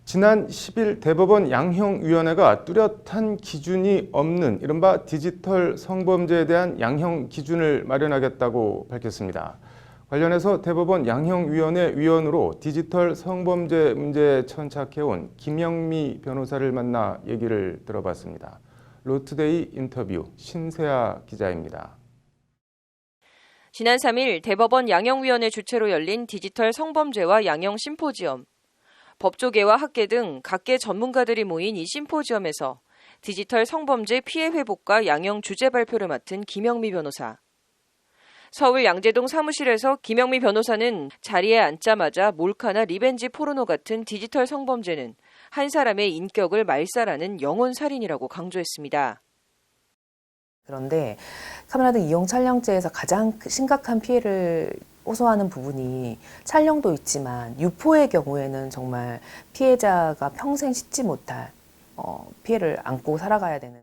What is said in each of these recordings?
지난 10일 대법원 양형위원회가 뚜렷한 기준이 없는 이른바 디지털 성범죄에 대한 양형 기준을 마련하겠다고 밝혔습니다. 관련해서 대법원 양형위원회 위원으로 디지털 성범죄 문제에 천착해온 김영미 변호사를 만나 얘기를 들어봤습니다. 로투데이 인터뷰 신세아 기자입니다. 지난 3일 대법원 양형위원회 주최로 열린 디지털 성범죄와 양형 심포지엄. 법조계와 학계 등 각계 전문가들이 모인 이 심포지엄에서 디지털 성범죄 피해 회복과 양형 주제 발표를 맡은 김영미 변호사. 서울 양재동 사무실에서 김영미 변호사는 자리에 앉자마자 몰카나 리벤지 포르노 같은 디지털 성범죄는 한 사람의 인격을 말살하는 영혼 살인이라고 강조했습니다. 그런데 카메라 등 이용 촬영죄에서 가장 심각한 피해를 호소하는 부분이 촬영도 있지만 유포의 경우에는 정말 피해자가 평생 씻지 못할 피해를 안고 살아가야 되는.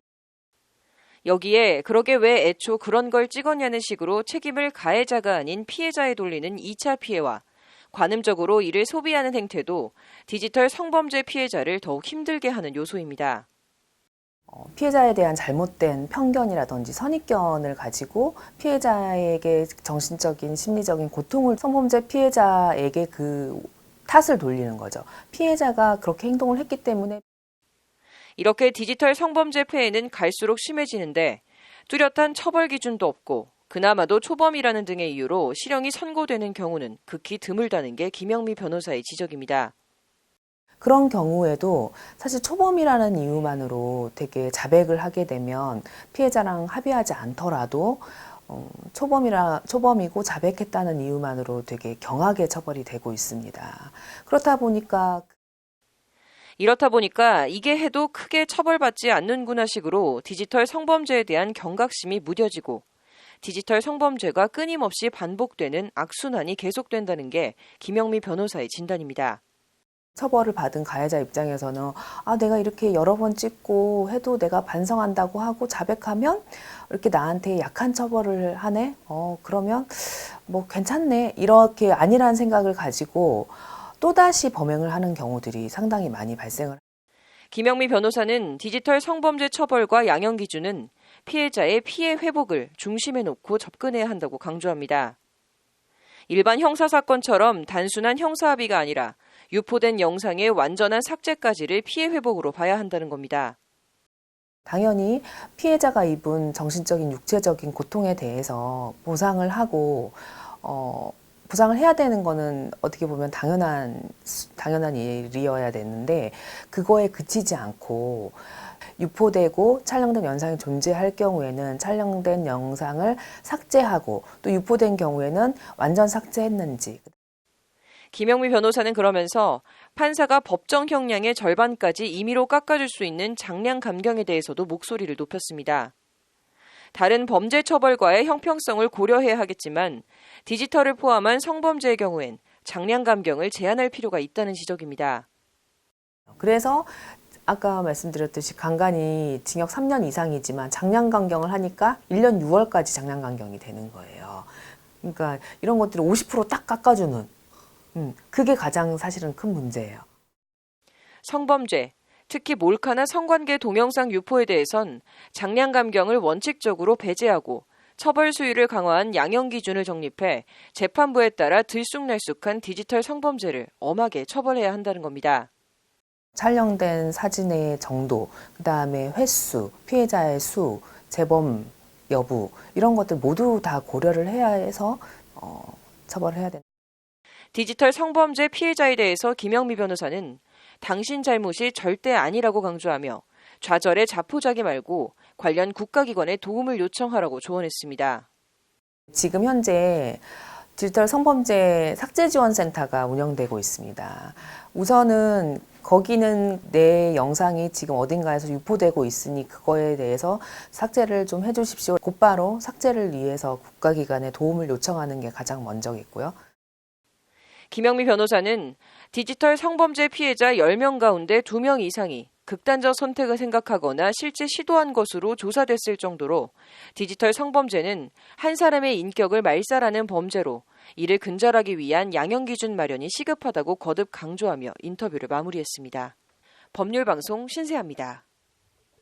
여기에 그러게 왜 애초 그런 걸 찍었냐는 식으로 책임을 가해자가 아닌 피해자에 돌리는 2차 피해와 관음적으로 이를 소비하는 행태도 디지털 성범죄 피해자를 더욱 힘들게 하는 요소입니다. 피해자에 대한 잘못된 편견이라든지 선입견을 가지고 피해자에게 정신적인, 심리적인 고통을 성범죄 피해자에게 그 탓을 돌리는 거죠. 피해자가 그렇게 행동을 했기 때문에. 이렇게 디지털 성범죄 폐해는 갈수록 심해지는데 뚜렷한 처벌 기준도 없고 그나마도 초범이라는 등의 이유로 실형이 선고되는 경우는 극히 드물다는 게 김영미 변호사의 지적입니다. 그런 경우에도 사실 초범이라는 이유만으로 되게 자백을 하게 되면 피해자랑 합의하지 않더라도 초범이고 자백했다는 이유만으로 되게 경하게 처벌이 되고 있습니다. 이렇다 보니까 이게 해도 크게 처벌받지 않는구나 식으로 디지털 성범죄에 대한 경각심이 무뎌지고 디지털 성범죄가 끊임없이 반복되는 악순환이 계속된다는 게 김영미 변호사의 진단입니다. 처벌을 받은 가해자 입장에서는 내가 이렇게 여러 번 찍고 해도 내가 반성한다고 하고 자백하면 이렇게 나한테 약한 처벌을 하네? 그러면 뭐 괜찮네. 이렇게 아니라는 생각을 가지고 또다시 범행을 하는 경우들이 상당히 많이 발생을. 김영미 변호사는 디지털 성범죄 처벌과 양형 기준은 피해자의 피해 회복을 중심에 놓고 접근해야 한다고 강조합니다. 일반 형사사건처럼 단순한 형사합의가 아니라 유포된 영상의 완전한 삭제까지를 피해 회복으로 봐야 한다는 겁니다. 당연히 피해자가 입은 정신적인, 육체적인 고통에 대해서 보상을 하고 보상을 해야 되는 거는 어떻게 보면 당연한 일이어야 되는데 그거에 그치지 않고 유포되고 촬영된 영상이 존재할 경우에는 촬영된 영상을 삭제하고 또 유포된 경우에는 완전 삭제했는지. 김영미 변호사는 그러면서 판사가 법정 형량의 절반까지 임의로 깎아줄 수 있는 장량 감경에 대해서도 목소리를 높였습니다. 다른 범죄 처벌과의 형평성을 고려해야 하겠지만 디지털을 포함한 성범죄의 경우엔 장량 감경을 제한할 필요가 있다는 지적입니다. 그래서 아까 말씀드렸듯이 간간이 징역 3년 이상이지만 장량 감경을 하니까 1년 6월까지 장량 감경이 되는 거예요. 그러니까 이런 것들을 50% 깎아주는 그게 가장 사실은 큰 문제예요. 성범죄, 특히 몰카나 성관계 동영상 유포에 대해선 장량 감경을 원칙적으로 배제하고 처벌 수위를 강화한 양형 기준을 정립해 재판부에 따라 들쑥날쑥한 디지털 성범죄를 엄하게 처벌해야 한다는 겁니다. 촬영된 사진의 정도, 그다음에 횟수, 피해자의 수, 재범 여부 이런 것들 모두 다 고려를 해야 해서 처벌을 해야 된다. 디지털 성범죄 피해자에 대해서 김영미 변호사는 당신 잘못이 절대 아니라고 강조하며 좌절에 자포자기 말고 관련 국가기관에 도움을 요청하라고 조언했습니다. 지금 현재 디지털 성범죄 삭제지원센터가 운영되고 있습니다. 우선은 거기는 내 영상이 지금 어딘가에서 유포되고 있으니 그거에 대해서 삭제를 좀 해주십시오. 곧바로 삭제를 위해서 국가기관에 도움을 요청하는 게 가장 먼저겠고요. 김영미 변호사는 디지털 성범죄 피해자 10명 가운데 2명 이상이 극단적 선택을 생각하거나 실제 시도한 것으로 조사됐을 정도로 디지털 성범죄는 한 사람의 인격을 말살하는 범죄로 이를 근절하기 위한 양형 기준 마련이 시급하다고 거듭 강조하며 인터뷰를 마무리했습니다. 법률방송 신세아입니다.